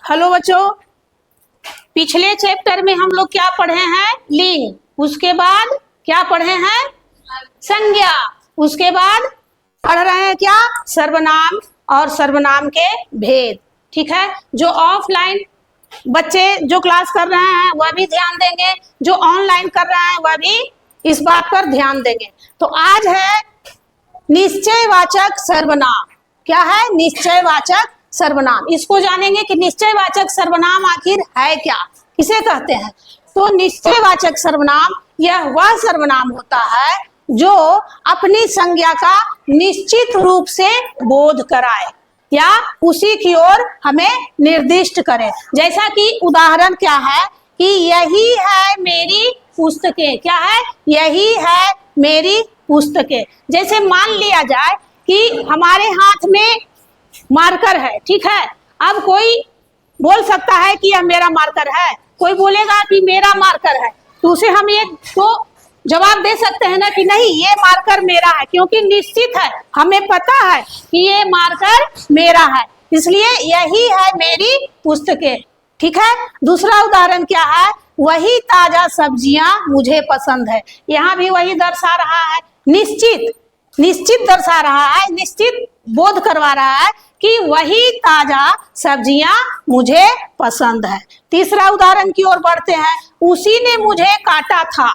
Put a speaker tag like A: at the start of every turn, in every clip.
A: Hello बच्चों, पिछले chapter में हम लोग क्या पढ़े हैं? लिंग। उसके बाद क्या पढ़े हैं? संज्ञा। उसके बाद पढ़ रहे हैं क्या? सर्वनाम और सर्वनाम के भेद। ठीक है, जो ऑफलाइन बच्चे जो क्लास कर रहे हैं वह भी ध्यान देंगे, जो ऑनलाइन कर रहे हैं वह भी इस बात पर ध्यान देंगे। तो आज है निश्चयवाचक सर्वनाम। क्या है? निश्चयवाचक सर्वनाम। इसको जानेंगे कि निश्चयवाचक सर्वनाम आखिर है क्या, किसे कहते हैं। तो निश्चयवाचक सर्वनाम यह वह सर्वनाम होता है जो अपनी संज्ञा का निश्चित रूप से बोध कराए या उसी की ओर हमें निर्दिष्ट करे। जैसा कि उदाहरण क्या है कि यही है मेरी पुस्तकें। क्या है? यही है मेरी पुस्तकें। जैसे मान लिया जाए कि हमारे हाथ में मार्कर है, ठीक है। अब कोई बोल सकता है कि यह मेरा मार्कर है, कोई बोलेगा कि मेरा मार्कर है, तो उसे हम एक तो जवाब दे सकते हैं ना कि नहीं ये मार्कर मेरा है, क्योंकि निश्चित है, हमें पता है कि ये मार्कर मेरा है, इसलिए यही है मेरी पुस्तकें। ठीक है। दूसरा उदाहरण क्या है? वही ताजा सब्जियां मुझे पसंद है। यहाँ भी वही दर्शा रहा है, निश्चित दर्शा रहा है, निश्चित बोध करवा रहा है कि वही ताजा सब्जियां मुझे पसंद है। तीसरा उदाहरण की ओर बढ़ते हैं। उसी ने मुझे काटा था।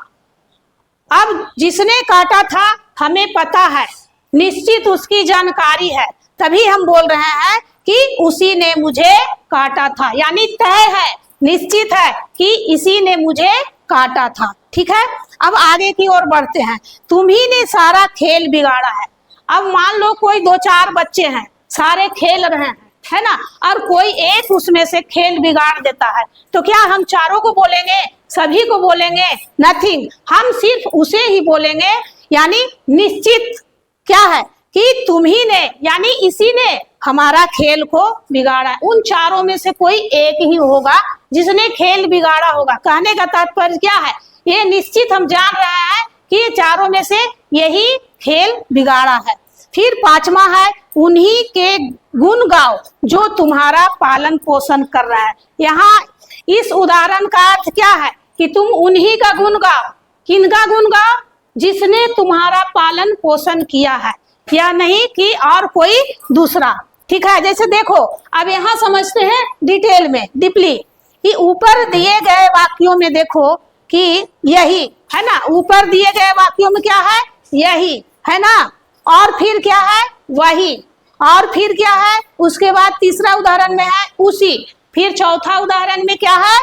A: अब जिसने काटा था हमें पता है, निश्चित उसकी जानकारी है, तभी हम बोल रहे हैं कि उसी ने मुझे काटा था, यानी तय है, निश्चित है कि इसी ने मुझे काटा था। ठीक है। अब आगे की ओर बढ़ते हैं। तुम्ही ने सारा खेल बिगाड़ा है। अब मान लो कोई दो चार बच्चे हैं, सारे खेल रहे हैं, है ना, और कोई एक उसमें से खेल बिगाड़ देता है, तो क्या हम चारों को बोलेंगे, सभी को बोलेंगे? नथिंग, हम सिर्फ उसे ही बोलेंगे। यानी निश्चित क्या है कि तुम्ही ने, यानी इसी ने हमारा खेल को बिगाड़ा है। उन चारों में से कोई एक ही होगा जिसने खेल बिगाड़ा होगा। कहने का तात्पर्य क्या है? ये निश्चित हम जान रहे हैं कि ये चारों में से यही खेल बिगाड़ा है। फिर पांचवा है, उन्हीं के गुण गाओ जो तुम्हारा पालन पोषण कर रहा है। यहाँ इस उदाहरण का अर्थ क्या है कि तुम उन्हीं का गुण गाओ। किनका गुण गाओ? जिसने तुम्हारा पालन पोषण किया है, या नहीं कि और कोई दूसरा। ठीक है। जैसे देखो, अब यहाँ समझते हैं डिटेल में, डीपली, कि ऊपर दिए गए वाक्यों में देखो कि यही है ना, ऊपर दिए गए वाक्यों में क्या है? यही है ना, और फिर क्या है? वही, और फिर क्या है? उसके बाद तीसरा उदाहरण में है उसी, फिर चौथा उदाहरण में क्या है?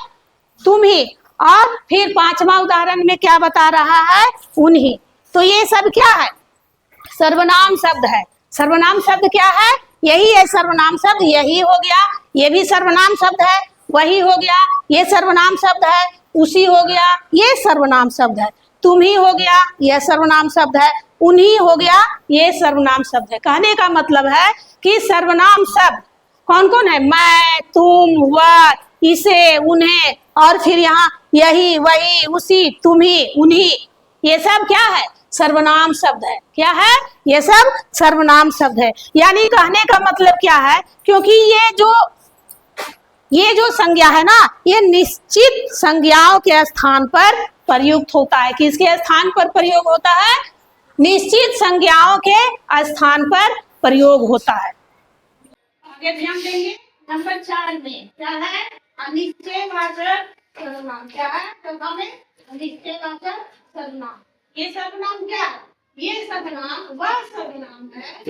A: तुम ही, और फिर पांचवा उदाहरण में क्या बता रहा है? उन्हीं। तो ये सब क्या है? सर्वनाम शब्द है। सर्वनाम शब्द क्या है? यही है सर्वनाम शब्द। यही हो गया, ये भी सर्वनाम शब्द है। वही हो गया, ये सर्वनाम शब्द है। उसी हो गया, ये सर्वनाम शब्द है। तुम ही हो गया, यह सर्वनाम शब्द है। उन्हीं हो गया, ये सर्वनाम शब्द है। कहने का मतलब है कि सर्वनाम शब्द कौन कौन है? मैं, तुम, वह, इसे, उन्हें, और फिर यहाँ यही, वही, उसी, तुम ही, उन्हीं, ये सब क्या है? सर्वनाम शब्द है। क्या है? ये सब सर्वनाम शब्द है। यानी कहने का मतलब क्या है? क्योंकि ये जो संज्ञा है ना, ये निश्चित संज्ञाओं के स्थान पर प्रयुक्त होता है। किसके स्थान पर प्रयोग होता है? निश्चित संज्ञाओं के स्थान पर प्रयोग होता है। आगे ध्यान देंगे। नंबर 4 में क्या है? अनिश्चयवाचक सर्वनाम। क्या है? अनिश्चयवाचक सर्वनाम। ये सर्वनाम क्या है? ये सर्वनाम वह सर्वनाम है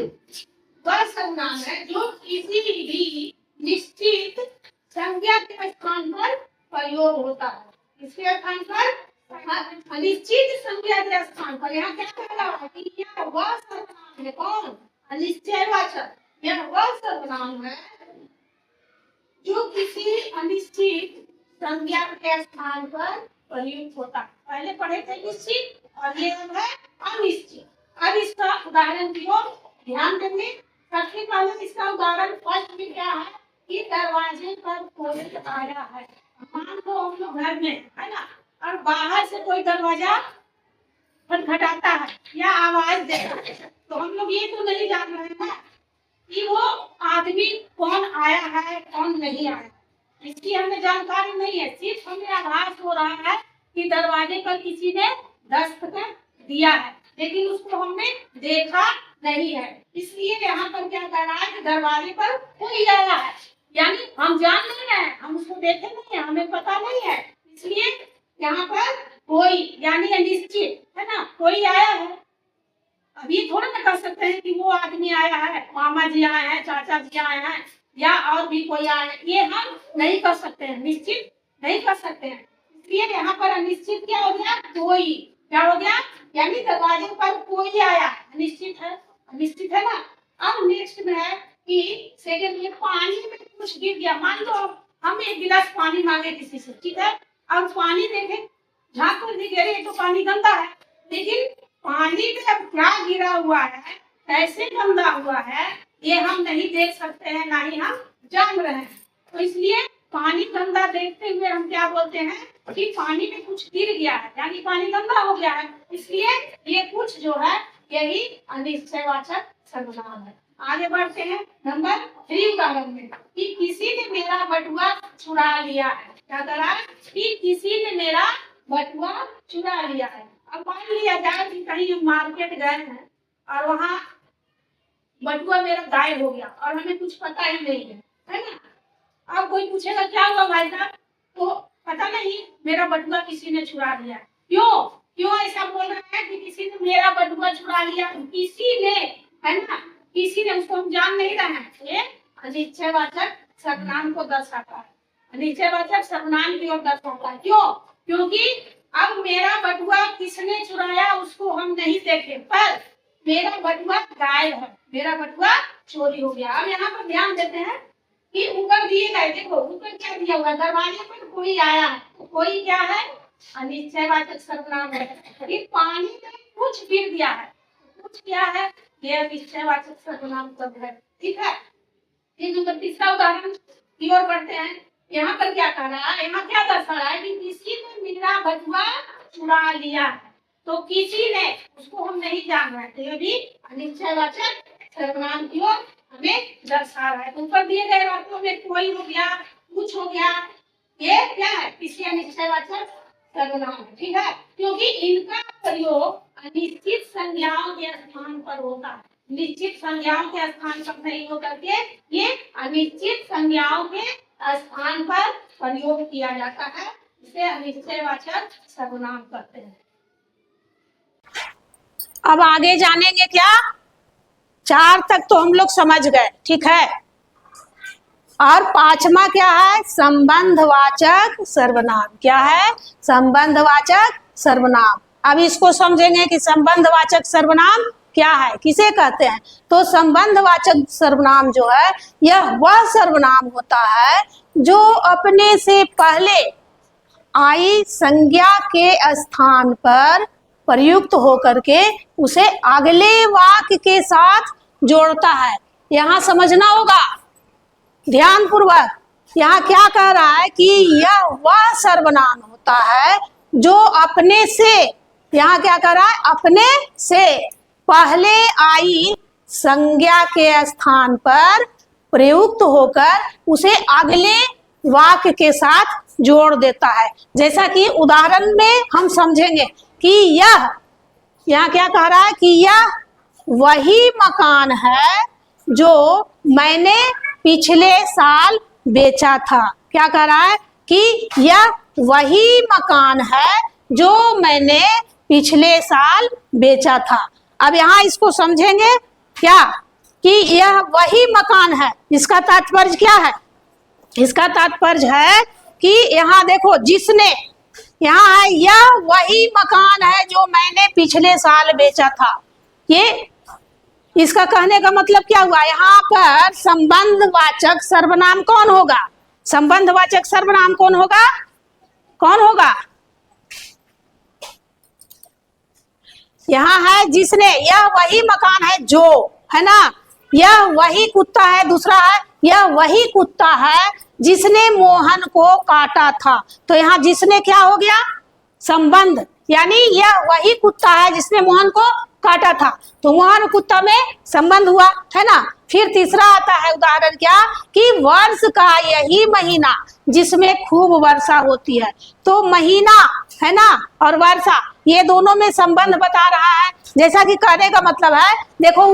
A: जो किसी भी निश्चित संज्ञा के स्थान पर प्रयोग होता है। इसके स्थान पर, अनिश्चित संज्ञा के स्थान पर। यहाँ क्या कह रहा है कि यह वह सर्वनाम है। कौन? अनिश्चयवाचक। यह वह सर्वनाम है जो किसी अनिश्चित संज्ञा के स्थान पर प्रयुक्त होता है। पहले पढ़े थे निश्चित, और ये है अनिश्चित। अब इसका उदाहरण की ओर ध्यान देंगे। सबसे पहले इसका उदाहरण फर्स्ट में क्या है कि दरवाजे पर कोई आया है। मान लो हम लोग घर में है ना, और बाहर से कोई दरवाजा खटखटाता है या आवाज देता है, तो हम लोग ये तो नहीं जान रहे हैं कि वो आदमी कौन आया है, कौन नहीं आया। इसकी हमें जानकारी नहीं है, सिर्फ हमें आभास हो रहा है कि दरवाजे पर किसी ने दस्तखत दिया है, लेकिन उसको हमने देखा नहीं है। इसलिए यहाँ पर क्या कह रहा है कि दरवाजे पर कोई आया है, यानी हम जान नहीं रहे हैं, हम उसको देखे नहीं है, हमें पता नहीं है, इसलिए यहाँ पर कोई यानी अनिश्चित है ना, कोई आया है। अभी थोड़ा ना कह सकते हैं कि वो आदमी आया है, मामा जी आए हैं, चाचा जी आए हैं, या और भी कोई आया है, ये हम नहीं कर सकते हैं, निश्चित नहीं कर सकते हैं। इसलिए यहाँ पर अनिश्चित क्या हो गया, कोई, क्या हो गया, यानी दरवाजे पर कोई आया, अनिश्चित है, अनिश्चित है ना। अब नेक्स्ट में है कि सेकंड में पानी में कुछ गिर गया। मान लो हम एक गिलास पानी मांगे किसी से, ठीक है, अब पानी देखे, झाँक कर भी गिरे तो पानी गंदा है, लेकिन पानी में अब क्या गिरा हुआ है, कैसे गंदा हुआ है, ये हम नहीं देख सकते हैं, ना ही हम जान रहे हैं। तो इसलिए पानी गंदा देखते हुए हम क्या बोलते हैं कि पानी में कुछ गिर गया है, यानी पानी गंदा हो गया है। इसलिए ये कुछ जो है यही अनिश्चयवाचक सर्वनाम है। आगे बढ़ते हैं नंबर 3 उदाहरण में कि किसी ने मेरा बटुआ चुरा लिया है। क्या करा कि किसी ने मेरा बटुआ चुरा लिया है। अब मान लिया जाए कि कहीं हम मार्केट गए हैं और वहाँ बटुआ मेरा गायब हो गया और हमें कुछ पता ही नहीं है ना। अब कोई पूछेगा क्या हुआ भाई साहब, तो पता नहीं, मेरा बटुआ किसी ने चुरा लिया। क्यों क्यों ऐसा बोल रहा है कि किसी ने मेरा बटुआ चुरा लिया, किसी ने, है ना, किसी ने, उसको हम जान नहीं रहे हैं, ये अनिश्चयवाचक सर्वनाम को दर्शाता है, अनिश्चयवाचक सर्वनाम की ओर दर्शाता है। क्यों, क्योंकि अब मेरा बटुआ किसने चुराया उसको हम नहीं देखे, पर मेरा बटुआ गायब है, मेरा बटुआ चोरी हो गया। अब यहाँ पर ध्यान देते हैं कि ऊपर दिए गए, देखो ऊपर क्या दिया हुआ है, दरवाजे पर कोई आया है, तो कोई क्या है, अनिश्चयवाचक सर्वनाम है। कि पानी में कुछ गिर गया है, कुछ क्या है, ये अनिश्चयवाचक सर्वनाम शब्द है, ठीक है। फिर नंबर 3 उदाहरण की ओर बढ़ते हैं। यहाँ पर क्या कह रहा है, यहाँ क्या दर्शा रहा है कि किसी ने मेरा बटुआ चुरा लिया है, तो किसी ने, उसको हम नहीं जान रहे, तो ये भी अनिश्चयवाचक सर्वनाम की ओर हमें दर्शा रहा है। ऊपर दिए गए वाक्यों में कोई हो गया, कुछ हो गया, ये क्या है, किसी अनिश्चयवाचक सर्वनाम है, ठीक है, क्योंकि इनका प्रयोग अनिश्चित संज्ञाओं के स्थान पर होता है, निश्चित संज्ञाओं के स्थान पर नहीं होकर के ये अनिश्चित संज्ञाओं के स्थान पर प्रयोग किया जाता है, इसे अनिश्चयवाचक सर्वनाम कहते हैं। अब आगे जानेंगे क्या, 4 तक तो हम लोग समझ गए, ठीक है, और 5वां क्या है, संबंधवाचक सर्वनाम। क्या है, संबंधवाचक सर्वनाम। अब इसको समझेंगे कि संबंधवाचक सर्वनाम क्या है, किसे कहते हैं। तो संबंधवाचक सर्वनाम जो है, यह वह सर्वनाम होता है जो अपने से पहले आई संज्ञा के स्थान पर प्रयुक्त होकर के उसे अगले वाक्य के साथ जोड़ता है। यहाँ समझना होगा ध्यान पूर्वक, यहाँ क्या कह रहा है कि यह वह सर्वनाम होता है जो अपने से, यहाँ क्या कह रहा है, अपने से पहले आई संज्ञा के स्थान पर प्रयुक्त होकर उसे अगले वाक्य के साथ जोड़ देता है। जैसा कि उदाहरण में हम समझेंगे कि यह, यहाँ क्या कह रहा है कि यह वही मकान है जो मैंने पिछले साल बेचा था। क्या कह रहा है कि यह वही मकान है जो मैंने पिछले साल बेचा था। अब यहाँ इसको समझेंगे क्या कि यह वही मकान है, इसका तात्पर्य क्या है, इसका तात्पर्य है कि यहाँ देखो, जिसने, यहाँ है यह वही मकान है जो मैंने पिछले साल बेचा था। ये इसका कहने का मतलब क्या हुआ, यहाँ पर संबंधवाचक सर्वनाम कौन होगा, संबंधवाचक सर्वनाम कौन होगा, कौन होगा, यहाँ है जिसने, यह वही मकान है जो, है ना, यह वही कुत्ता है, दूसरा है यह वही कुत्ता है जिसने मोहन को काटा था। तो यहाँ जिसने क्या हो गया, संबंध, यानी यह वही कुत्ता है जिसने मोहन को काटा था, तो मुहन कुत्ता में संबंध हुआ, है ना। फिर तीसरा आता है उदाहरण क्या, कि वर्ष का यही महीना जिसमें खूब वर्षा होती है। तो महीना, है ना, और वर्षा, ये दोनों में संबंध बता रहा है। जैसा कि कहने का मतलब है, देखो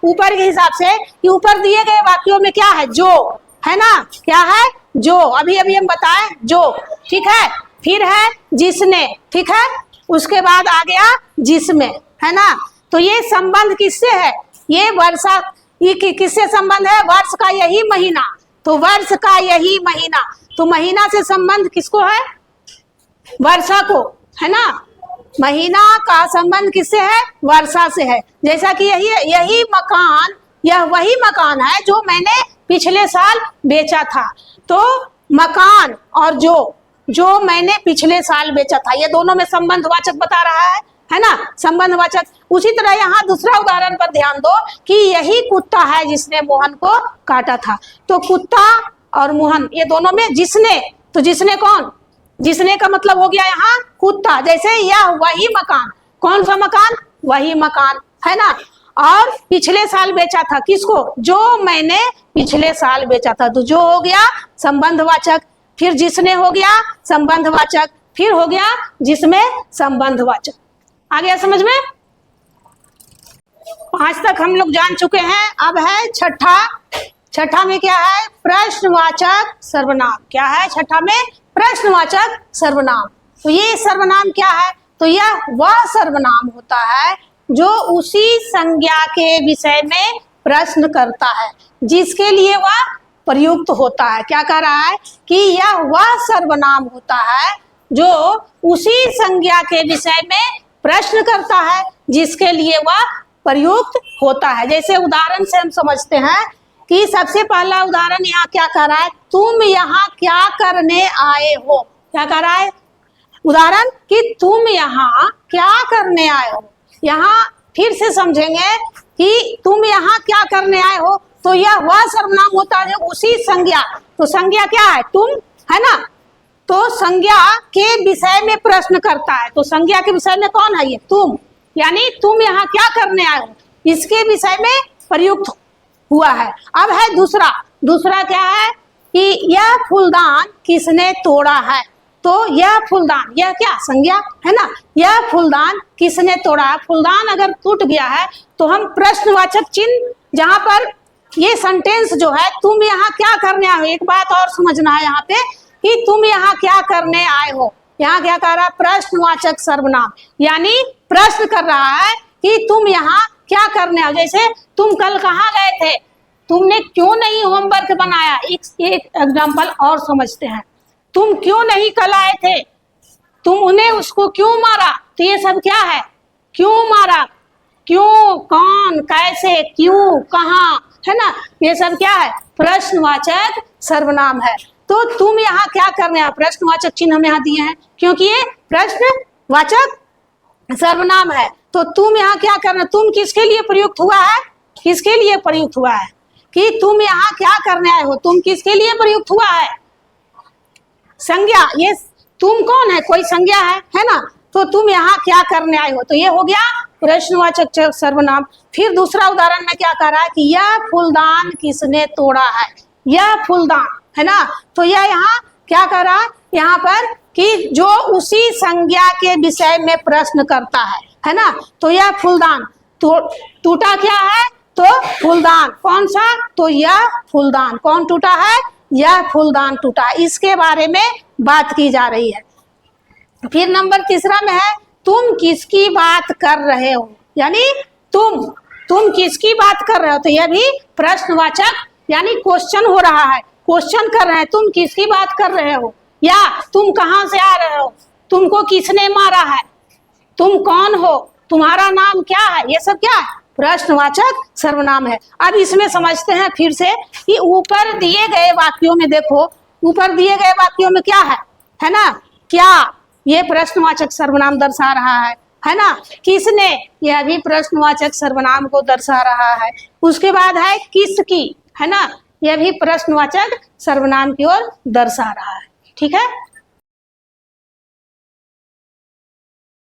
A: ऊपर के हिसाब से कि ऊपर दिए गए वाक्यों में क्या है, जो, है ना, क्या है, जो, अभी हम बताएं, जो, ठीक है। फिर है जिसने, ठीक है, उसके बाद आ गया जिसमें, है ना। तो ये संबंध किससे है, ये वर्षा, ये किससे संबंध है, वर्ष का यही महीना, तो वर्ष का यही महीना, तो महीना से संबंध किसको है, वर्षा को, है ना। महीना का संबंध किससे है, वर्षा से है। जैसा कि यही मकान, यह वही मकान है जो मैंने पिछले साल बेचा था। तो मकान और जो मैंने पिछले साल बेचा था, ये दोनों में संबंधवाचक बता रहा है ना, संबंधवाचक। उसी तरह यहाँ दूसरा उदाहरण पर ध्यान दो कि यही कुत्ता है जिसने मोहन को काटा था। तो कुत्ता और मोहन, ये दोनों में जिसने, तो जिसने कौन, जिसने का मतलब हो गया यहाँ कुत्ता। जैसे यह वही मकान, कौन सा मकान, वही मकान, है ना। और पिछले साल बेचा था, किसको, जो मैंने पिछले साल बेचा था, तो जो हो गया संबंधवाचक, फिर जिसने हो गया संबंधवाचक, फिर हो गया जिसमें संबंधवाचक। आ गया समझ में। 5 तक हम लोग जान चुके हैं। अब है छठा में क्या है, प्रश्नवाचक सर्वनाम। क्या है छठा में, प्रश्नवाचक सर्वनाम। तो ये सर्वनाम क्या है, तो यह वह सर्वनाम होता है जो उसी संज्ञा के विषय में प्रश्न करता है जिसके लिए वह प्रयुक्त होता है। क्या कह रहा है कि यह वह सर्वनाम होता है जो उसी संज्ञा के विषय में प्रश्न करता है जिसके लिए वह प्रयुक्त होता है। जैसे उदाहरण से हम समझते हैं कि सबसे पहला उदाहरण यहाँ क्या कह रहा है, तुम यहाँ क्या करने आए हो। क्या कह रहा है उदाहरण, कि तुम यहाँ क्या करने आए हो। यहाँ फिर से समझेंगे कि तुम यहाँ क्या करने आए हो, तो यह वह सर्वनाम होता है जो उसी संज्ञा, तो संज्ञा क्या है, तुम, है ना। तो संज्ञा के विषय में प्रश्न करता है। तो संज्ञा के विषय में कौन है, ये तुम, यानी तुम यहाँ क्या करने आए हो, इसके विषय में प्रयुक्त हुआ है। अब है दूसरा क्या है कि यह फूलदान किसने तोड़ा है। तो यह फूलदान, यह क्या संज्ञा, है ना। यह फूलदान किसने तोड़ा है। फूलदान अगर टूट गया है तो हम प्रश्नवाचक चिन्ह, जहां पर ये सेंटेंस जो है, तुम यहाँ क्या करने आए हो। एक बात और समझना है यहाँ पे कि तुम यहाँ क्या करने आए हो, यहाँ क्या कर रहा है, प्रश्नवाचक सर्वनाम, यानी प्रश्न कर रहा है कि तुम यहाँ क्या करने आए। जैसे तुम कल कहाँ गए थे, तुमने क्यों नहीं होमवर्क बनाया। एक एग्जाम्पल और समझते हैं, तुम क्यों नहीं कल आए थे, तुम उन्हें उसको क्यों मारा। तो ये सब क्या है, क्यों मारा, क्यों, कौन, कैसे, क्यों, कहाँ, है ना। ये सब क्या है, प्रश्नवाचक सर्वनाम है। तो तुम यहाँ क्या करने आए, प्रश्नवाचक चिन्ह हम यहाँ दिए हैं क्योंकि ये प्रश्नवाचक सर्वनाम है। तो तुम यहाँ क्या करना, तुम किसके लिए प्रयुक्त हुआ है, किसके लिए प्रयुक्त हुआ है कि तुम यहाँ क्या करने आए हो, तुम किसके लिए प्रयुक्त हुआ है, संज्ञा। ये तुम कौन है, कोई संज्ञा है ना। तो तुम यहाँ क्या करने आए हो, तो ये हो गया प्रश्नवाचक सर्वनाम। फिर दूसरा उदाहरण में क्या कह रहा है कि यह फूलदान किसने तोड़ा है, यह फूलदान, है ना। तो यह यहाँ क्या कर रहा है, यहाँ पर कि जो उसी संज्ञा के विषय में प्रश्न करता है ना। तो यह फूलदान टूटा क्या है, तो फूलदान, कौन सा, तो यह फूलदान, कौन टूटा है, यह फूलदान टूटा, इसके बारे में बात की जा रही है। फिर नंबर तीसरा में है तुम किसकी बात कर रहे हो, यानी तुम किसकी बात कर रहे हो। तो यह भी प्रश्नवाचक, यानी क्वेश्चन हो रहा है, क्वेश्चन कर रहे हैं, तुम किसकी बात कर रहे हो, या तुम कहाँ से आ रहे हो, तुमको किसने मारा है, तुम कौन हो, तुम्हारा नाम क्या है। ये सब क्या है, प्रश्नवाचक सर्वनाम है। अब इसमें समझते हैं फिर से कि ऊपर दिए गए वाक्यों में, देखो ऊपर दिए गए वाक्यों में क्या है ना, क्या ये प्रश्नवाचक सर्वनाम दर्शा रहा है ना। किसने, यह भी प्रश्नवाचक सर्वनाम को दर्शा रहा है। उसके बाद है किसकी, है ना, यह भी प्रश्नवाचक सर्वनाम की ओर दर्शा रहा है। ठीक है।